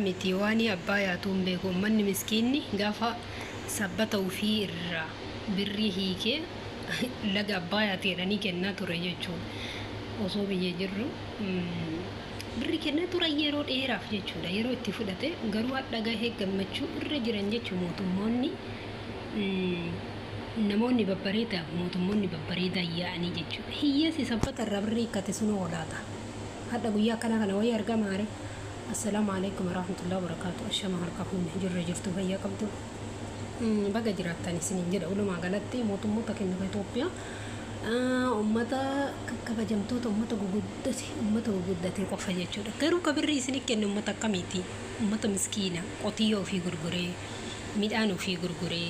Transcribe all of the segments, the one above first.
miti waani abbaa tumbe ko manni miskiinni gaafa sabbata ofii irraa birrii hiikee laga abbaa teedhanii kennaa ture jechuudha. Osoo biyya jirru birrii kennaa ture yeroo dheeraaf jechuudha. Yeroo itti fudhate garuu hadha gahee gammachuu irra jiran jechuudha mootummoonni namoonni babbareedaa mootummoonni babbareedaa yaa'anii jechuudha. Hiyyeessi sabbata irraa birrii hiikkate sun oolaata. Hadha guyyaa kana wayii argama maare. السلام عليكم ورحمة الله وبركاته. الشام هركفون جرجرتو هيا قبضو بقى جراتني سنين جد أولو ما قالتي موتك إنه بيتوبيا أمتا كبجمتو أمتا وجودتي قفاجة شو كيرو كبر رئيسني كأنه أمتا كميتي أمتا مسكينة قطيو في غرغري ميدانو في غرغري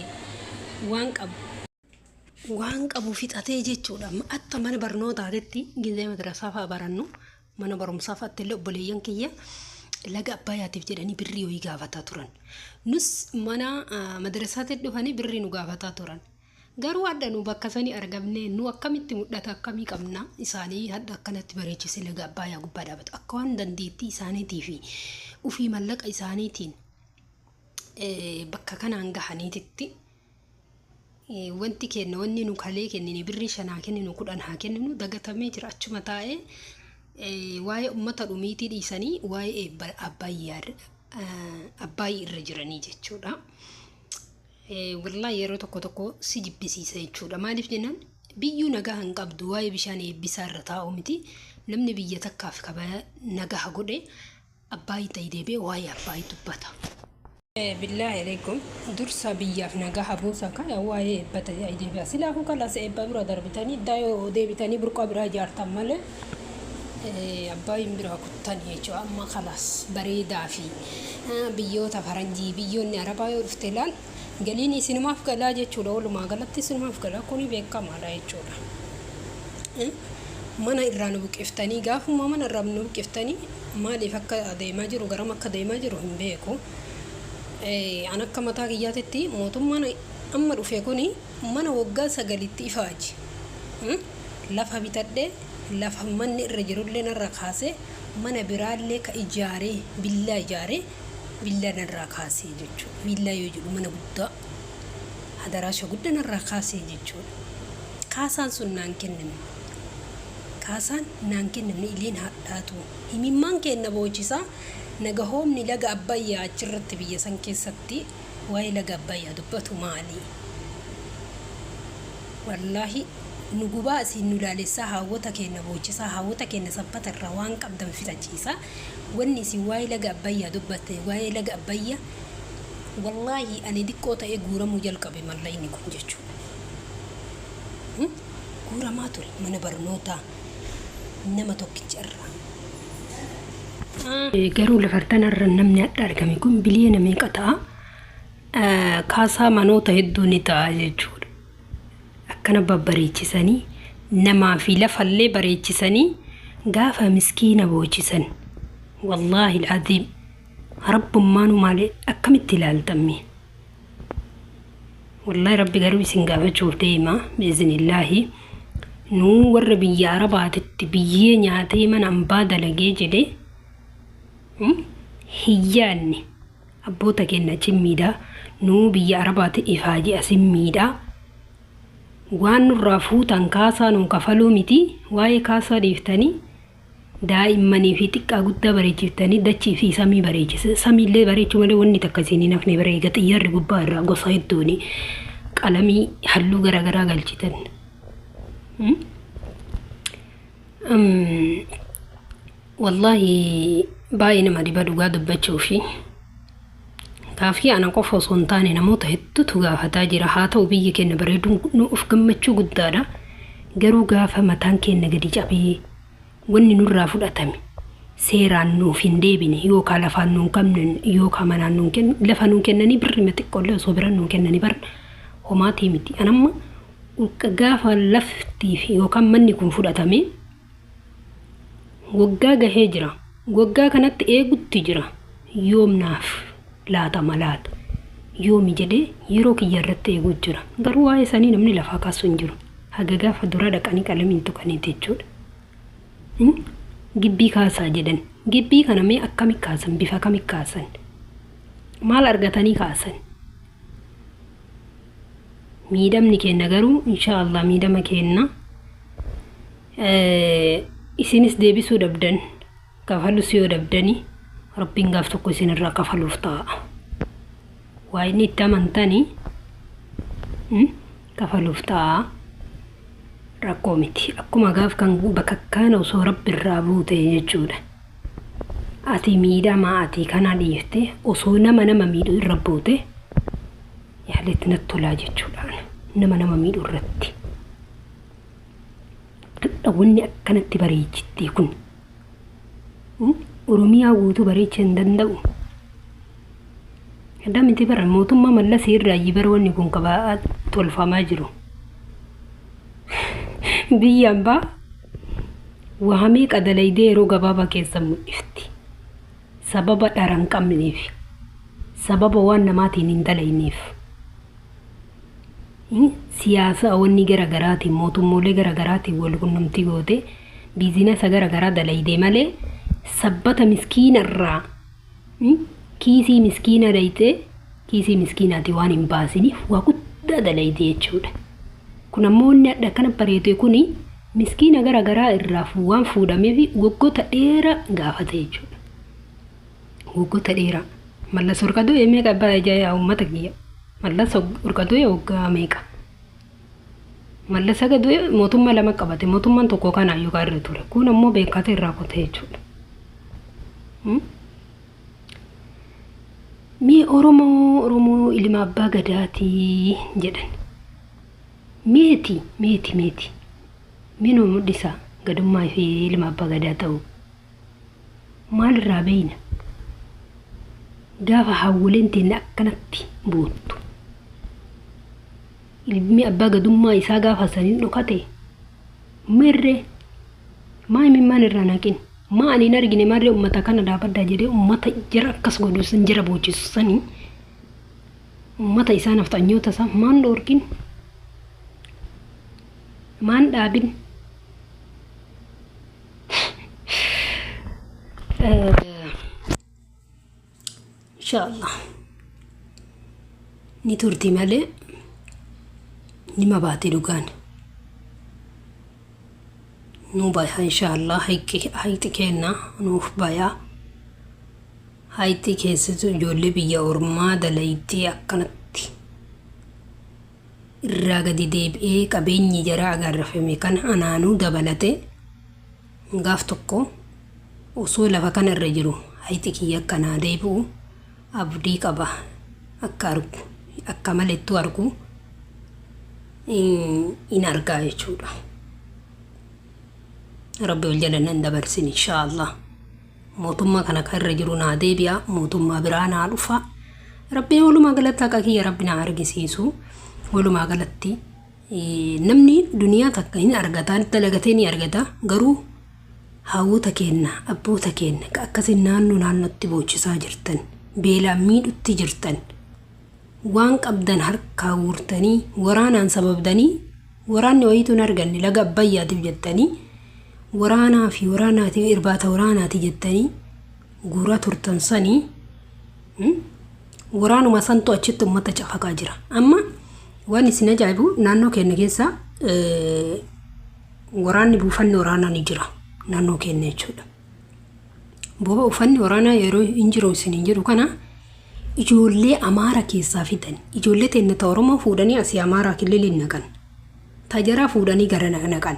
وانك أبو فيت أتيجي شو لما أتا من برنو تعدتي جزء مدرسة فبرنو من برمصافة تلو بليان كيا laga abbayaatiif jedhanii birrii wayii gaafataa turan. Nus mana madrasaatti dhufanii birrii nu gaafataa turan. Garuu hadda nu bakka sanii argamne nu akkamitti mudhata akkamii qabna isaanii hadda akkanatti bareechise laga abbayaa gubbaa dhaabatu akka waan dandeettii isaaniitii fi ufii mallaqa isaaniitiin bakka kanaan gahaniititti wanti kenna wanni nu kalee kennine birrii 5 kenninu 10 haa kenninu dagatamee jira achuma taa'ee waa'ee ummata dhumiitii dhiisanii waa'ee abbaayii irra jiranii jechuudha. Wallahi yeroo tokko si jibbisiisa jechuudha. Maaliif jennaan biyyuu nagaa hin qabdu waa'ee bishaan eebbisaa irra taa'u miti. Namni biyya takkaaf kabaya nagaa godhe abbaayii ta'ee deebi'ee waa'ee abbaayii dubbata. Billahi alaikum dursa biyyaaf nagaa buusa kaya waa'ee eebbata ta'ee deebi'a. Silaafuu kalaas eebba bira darbitanii daayoo deebitanii burqaa biraa ijaartan malee abbaayii biraa kuttan jechuudha. Amma kalaas bareedaa fi biyyoota faranjii biyyoonni arabaa yoo dhufte ilaal galiin isinumaaf galaa jechuudha. Walumaa galatti isinumaaf galaa kuni beekamaadha jechuudha. Mana irraa nu buqqiftanii gaafuma mana irraa nu buqqiftanii maaliif akka adeemaa jiru garam akka adeemaa jiru hin beeku. An akka mataa kiyyaatitti mootummaan amma dhufe kuni mana waggaa 9 ifaaji. Lafa bitadhee lafa manni irra jirullee narraa kaasee mana biraallee ka ijaaree billaa narraa kaasee jechuudha. Billaa yoo jedhu mana guddaa hadaraasha guddaa narraa kaasee jechuudha. Kaasaan sun naan kennamne ileen hadhaatu himimmaan kenna boochisaa nagahoomni laga abbayyaa achirratti biyya san keessatti waa'ee laga abbayyaa dubbatu maali? Wallahi nugubaa asiin nu laalessaa hawwata kenna boochisaa hawwata kenna sabbata irraa waan qabdan fitachiisa. Wanni isin waa'ee laga abbayyaa dubbatte waa'ee laga abbayyaa wallahi ani diqqoo ta'ee guuramuu jalqabe mallayni kun jechuudha. Guuramaa ture mana barnootaa nama tokkicha irraa. Garuu lafartan irra namni adda argame kun biliyoona meeqa ta'a? Kaasaa manoota hedduu ni ta'a jechuudha. Akkana babbareechisanii namaa fi lafallee bareechisanii gaafa miskiina boochisan. Wallahi al-aziim rabbummaanu malee akkamitti ilaaltamne. Wallahi rabbi garuu isin gaafachuuf deema biiznillaahi. Nuu warra biyya arabaatitti biyyee nyaatee mana ambaa dalagee jedhee hiyyaanni abboota keenya cimmiidhaa nuu biyya arabaatti ifaajii asimmiidhaa. Waan nurraa fuutan kaasaa nuun kafaluu miti waa'ee kaasaa dhiiftanii daa'immanii fi xiqqaa guddaa bareechiftanii dachii fi samii bareechise samiillee bareechuu malee wanni takka isin nafne bareega xiyyaarri gubbaa irraa gosa hedduuni qalamii halluu garaagaraa galchitan. Wallahi baay'ee nama dhiba dhugaa dubbachuu fi Kaafii ana qofa osoo hin taane namoota hedduutu gaafataa jira. Haa ta'u biyyi keenya bareeduun nuuf gammachuu guddaadha. Garuu gaafa mataan keenya gadi cabee wanni nurraa fudhatame seeraan nuuf hin deebine yookaan lafaan nuun qabne yookaan manaan nuun kennan lafa nuun kennanii birri xiqqoolee osoo biraan nuun kennanii bar homaatii miti. Anamma gaafa laftii fi yookaan manni kun fudhatame waggaa gahee jira. Waggaa kanatti eegutti jira. Yoomnaaf laata malaata yoomi jedhee yeroo kiyyarratti eeguu jira. Garuu waa'ee sanii namni lafaa kaasu hin jiru. Haga gaafa dura dhaqanii qalamiin tuqanii jechuudha. gibbii kaasaa jedhan. Gibbii kana mee akkami kaasan? Bifa kami kaasan? Maal argatanii kaasan? Miidhamni keenya garuu inshaallah miidhama keenya isinis deebisuu dhabdan kafalus yoo dhabdanii rabbiin gaaf tokko isinirraa kafaluuf ta'a. Waa inni itti amantanii kafaluuf ta'a. Rakkoo miti. Akkuma gaaf kan bakakkaana osoo rabbiirraa buute jechuudha. Ati miidhamaa ati kana dhiifte osoo nama miidhu irra buute yaaletti natti tolaa jechuudhaan nama miidhu irratti. Wanni akkanatti bareechitti kun Oromiyaa guutuu bareechuu hin danda'u. Adda miti bara mootummaa Mallasii irraa bara wanni kun qabaa tolfamaa jiru. Biyyaan baa wahamee qadalaydee yeroo gabaabaa keessa mul'ifti. Sababa dhara hin qabneef, sababa waan namaatiin hin dalayneef. Siyaasa wanni garaagaraatiin mootummoolee garaagaraatiin wal qunnamtii goote biizinasa garaagaraa dalaydee malee sabbata miskiinarraa kiisii miskiina daytee kiisii miskiinaati waan hin baasiniif waa guddaa dalaydee jechuudha. Kun ammoo inni adda kana bareedu kuni miskiina garaagaraa irraa waan fuudhameef waggoota dheeraa gaafate jechuudha. Waggoota dheeraa. Mallas Orqadoo meeqa abbaa ijaa uummata kiyya. Mallas Orqadoo waggaa meeqa. Mallas Orqadoo mootummaa lama qabate mootummaan tokko kana ayyuu gaarree ture. Kun ammoo beekate irraa kutee jechuudha. Mee Oromoo ilma abbaa gadaati jedhan. Meeti. Minuu mul'isa gadummaa fi ilma abbaa gadaa ta'u. Maalirraa beeyna? Gaafa hawwaleen teenne akkanatti boottu. Ilmi abbaa gadummaa isaa gaafa saniin dhokate. Mirree maa himimmaan irraa naqin. Maa ani hin argine marree uummata kana dhaabaddaa jedhee uummata jira akkas godhu san jira boochisu sanii. Uummata isaa nafxanyoota isaa maan dhoorkin. Maan dhaabin. Inshallah ni turti malee ni mabaate dhugaan nu baya inshallah hayti kenna nuuf baya hayti keessatu ijoollee biyya ormaa dalaydee akkanatti irraa gadi deebi'ee qabeenyi jara agarrafame kan anaanuu dabalate gaaf tokko osoo lafa kana irra jiru hayti kiyya akkanaa deebi'u abdii qaba akka argu akka maleettu argu in argaa jechuudha. Rabbi wal jalanan dabarsin inshallah. Mootummaa kana kan irra jiru naa deebi'a mootummaa biraa naa dhufa. Rabbi walumaa galatti akka kiyya Rabbi naa argisiisu walumaa galatti namni duniyaa takka hin argataan dalagatee ni argata garuu hawwota kenna abboota kenna akkasin naannootti boochisaa jirtan. Beelaan miidhutti jirtan waan qabdan harkaa guurtanii waraanaan sababdanii waraanni wayiituun arganne laga abbayyaatiif jettanii waraanaa fi waraanaatiif irbaata waraanaati jettanii guuraa turtan sanii waraanuma santu achitti uummata cafaqaa jira. Amma waan isin ajaa'ibu naannoo keenya keessa waraanni buufanni waraanaa ni jira naannoo keenya jechuudha. Booba ufanni waraanaa yeroo injiroo isin injiru kana ijoollee Amaara keessaa fidan ijoollee teennata Oromoo fuudhanii asii Amaaraa kililiin naqan tajaraa fuudhanii gara naqan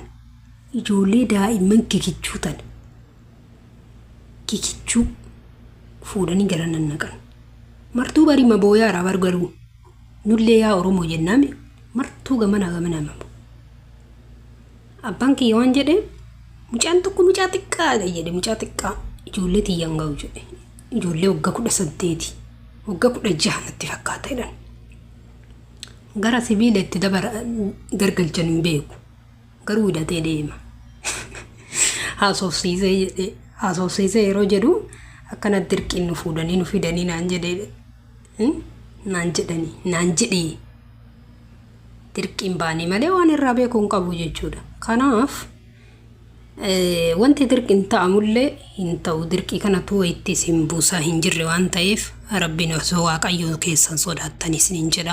ijoollee daa'imman kikichuutan kikichuu fuudhanii gara naqan martuu barii mabooyaa irraa bargaruu nullee yaa Oromoo jennaame martuu gamana abbaan kiyya waan jedhe mucaan tokko mucaa xiqqaadha jedhe mucaa xiqqaa ijoollee tiyyan ga'u jedhe ijoollee waggaa 18 waggaa 16 natti fakkaata jedhan gara sibiilatti dabara gargalchan hin beeku garuu hidhatee deema haasofsiisee yeroo jedhu akkana dirqiin nu fuudhanii nu fidanii naan jedhee dirqiin baanii malee waan irraa beekuu hin qabu jechuudha. Kanaaf wanti dirqi hin ta'amullee hin ta'u dirqi kanatu itti simbuusaa hin jirre waan ta'eef rabbiin osoo waaqayyoo keessan sodaattanis hin jedha